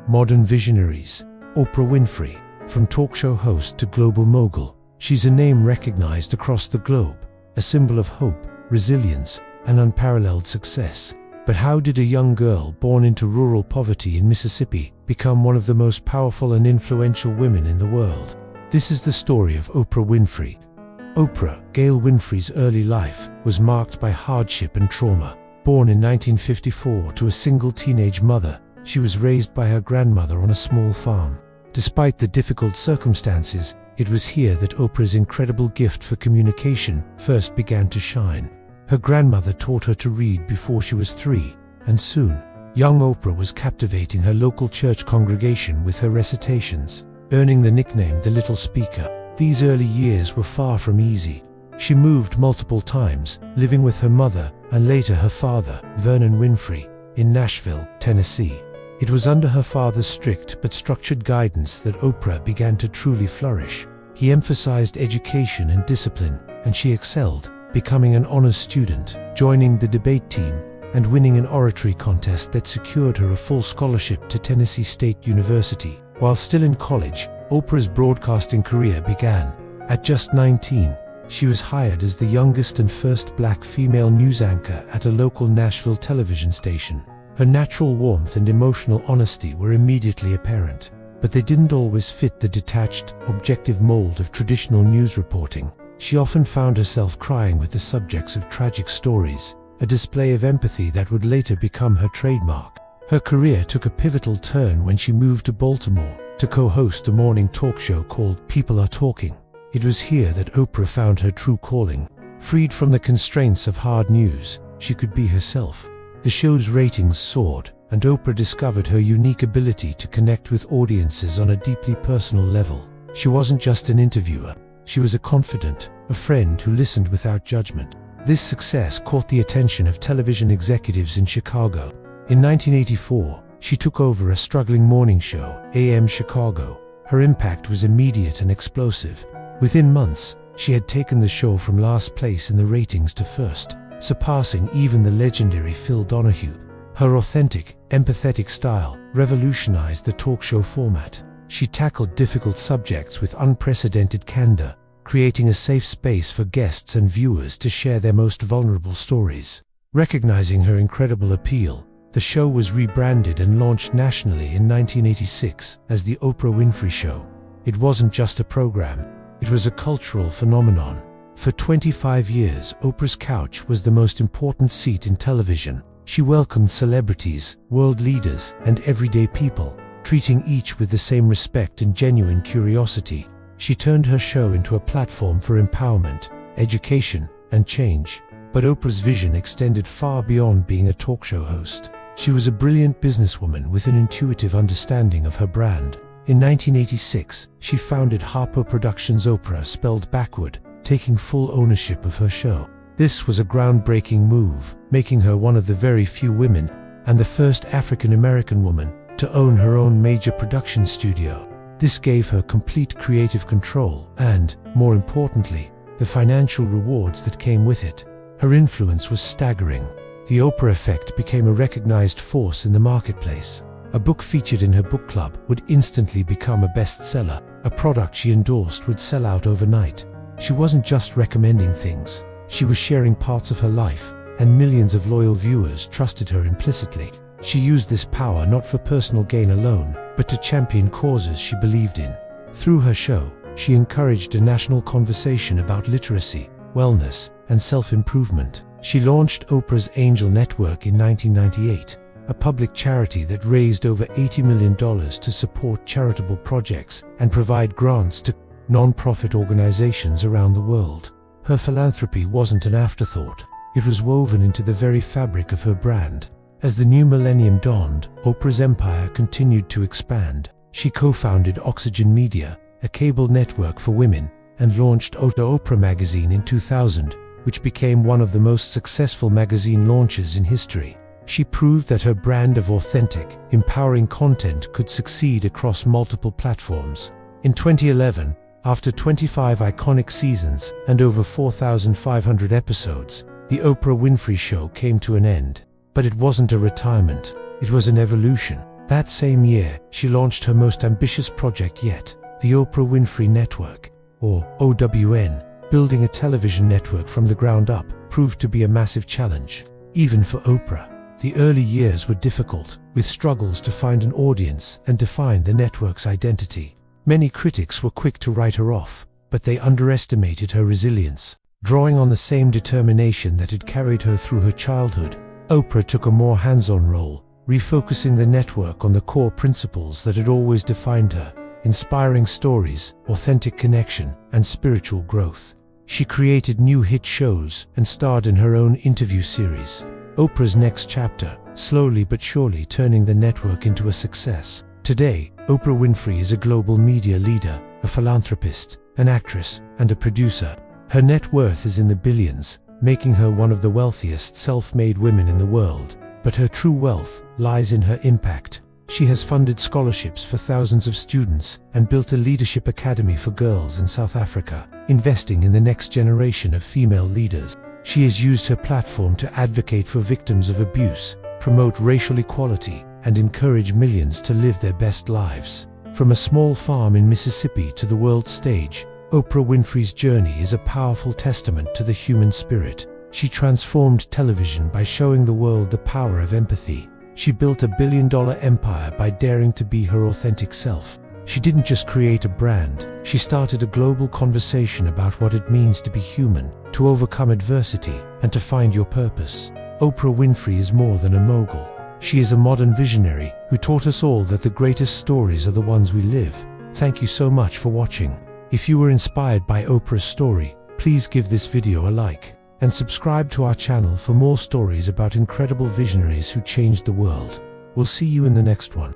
Modern Visionaries. Oprah Winfrey. From talk show host to global mogul, she's a name recognized across the globe, a symbol of hope, resilience, and unparalleled success. But how did a young girl born into rural poverty in Mississippi become one of the most powerful and influential women in the world? This is the story of Oprah Winfrey. Oprah, Gail Winfrey's early life was marked by hardship and trauma. Born in 1954 to a single teenage mother, she was raised by her grandmother on a small farm. Despite the difficult circumstances, it was here that Oprah's incredible gift for communication first began to shine. Her grandmother taught her to read before she was 3, and soon, young Oprah was captivating her local church congregation with her recitations, earning the nickname the Little Speaker. These early years were far from easy. She moved multiple times, living with her mother and later her father, Vernon Winfrey, in Nashville, Tennessee. It was under her father's strict but structured guidance that Oprah began to truly flourish. He emphasized education and discipline, and she excelled, becoming an honors student, joining the debate team, and winning an oratory contest that secured her a full scholarship to Tennessee State University. While still in college, Oprah's broadcasting career began. At just 19, she was hired as the youngest and first black female news anchor at a local Nashville television station. Her natural warmth and emotional honesty were immediately apparent, but they didn't always fit the detached, objective mold of traditional news reporting. She often found herself crying with the subjects of tragic stories, a display of empathy that would later become her trademark. Her career took a pivotal turn when she moved to Baltimore to co-host a morning talk show called People Are Talking. It was here that Oprah found her true calling. Freed from the constraints of hard news, she could be herself. The show's ratings soared, and Oprah discovered her unique ability to connect with audiences on a deeply personal level. She wasn't just an interviewer. She was a confidant, a friend who listened without judgment. This success caught the attention of television executives in Chicago. In 1984, she took over a struggling morning show, AM Chicago. Her impact was immediate and explosive. Within months, she had taken the show from last place in the ratings to first, surpassing even the legendary Phil Donahue. Her authentic, empathetic style revolutionized the talk show format. She tackled difficult subjects with unprecedented candor, creating a safe space for guests and viewers to share their most vulnerable stories. Recognizing her incredible appeal, the show was rebranded and launched nationally in 1986 as The Oprah Winfrey Show. It wasn't just a program, it was a cultural phenomenon. For 25 years, Oprah's couch was the most important seat in television. She welcomed celebrities, world leaders, and everyday people, treating each with the same respect and genuine curiosity. She turned her show into a platform for empowerment, education, and change. But Oprah's vision extended far beyond being a talk show host. She was a brilliant businesswoman with an intuitive understanding of her brand. In 1986, she founded Harpo Productions Oprah spelled backward, taking full ownership of her show. This was a groundbreaking move, making her one of the very few women, and the first African-American woman, to own her own major production studio. This gave her complete creative control and, more importantly, the financial rewards that came with it. Her influence was staggering. The Oprah effect became a recognized force in the marketplace. A book featured in her book club would instantly become a bestseller. A product she endorsed would sell out overnight. She wasn't just recommending things. She was sharing parts of her life, and millions of loyal viewers trusted her implicitly. She used this power not for personal gain alone, but to champion causes she believed in. Through her show, she encouraged a national conversation about literacy, wellness, and self-improvement. She launched Oprah's Angel Network in 1998, a public charity that raised over $80 million to support charitable projects and provide grants to non-profit organizations around the world. Her philanthropy wasn't an afterthought. It was woven into the very fabric of her brand. As the new millennium dawned, Oprah's empire continued to expand. She co-founded Oxygen Media, a cable network for women, and launched Oprah magazine in 2000, which became one of the most successful magazine launches in history. She proved that her brand of authentic, empowering content could succeed across multiple platforms. In 2011, after 25 iconic seasons and over 4,500 episodes, The Oprah Winfrey Show came to an end. But it wasn't a retirement, it was an evolution. That same year, she launched her most ambitious project yet, the Oprah Winfrey Network, or OWN. Building a television network from the ground up proved to be a massive challenge. Even for Oprah, the early years were difficult, with struggles to find an audience and define the network's identity. Many critics were quick to write her off, but they underestimated her resilience. Drawing on the same determination that had carried her through her childhood, Oprah took a more hands-on role, refocusing the network on the core principles that had always defined her: inspiring stories, authentic connection, and spiritual growth. She created new hit shows and starred in her own interview series. Oprah's next chapter, slowly but surely turning the network into a success. Today, Oprah Winfrey is a global media leader, a philanthropist, an actress, and a producer. Her net worth is in the billions, making her one of the wealthiest self-made women in the world. But her true wealth lies in her impact. She has funded scholarships for thousands of students and built a leadership academy for girls in South Africa, investing in the next generation of female leaders. She has used her platform to advocate for victims of abuse, promote racial equality, and encourage millions to live their best lives. From a small farm in Mississippi to the world stage, Oprah Winfrey's journey is a powerful testament to the human spirit. She transformed television by showing the world the power of empathy. She built a billion-dollar empire by daring to be her authentic self. She didn't just create a brand, she started a global conversation about what it means to be human, to overcome adversity, and to find your purpose. Oprah Winfrey is more than a mogul. She is a modern visionary who taught us all that the greatest stories are the ones we live. Thank you so much for watching. If you were inspired by Oprah's story, please give this video a like, and subscribe to our channel for more stories about incredible visionaries who changed the world. We'll see you in the next one.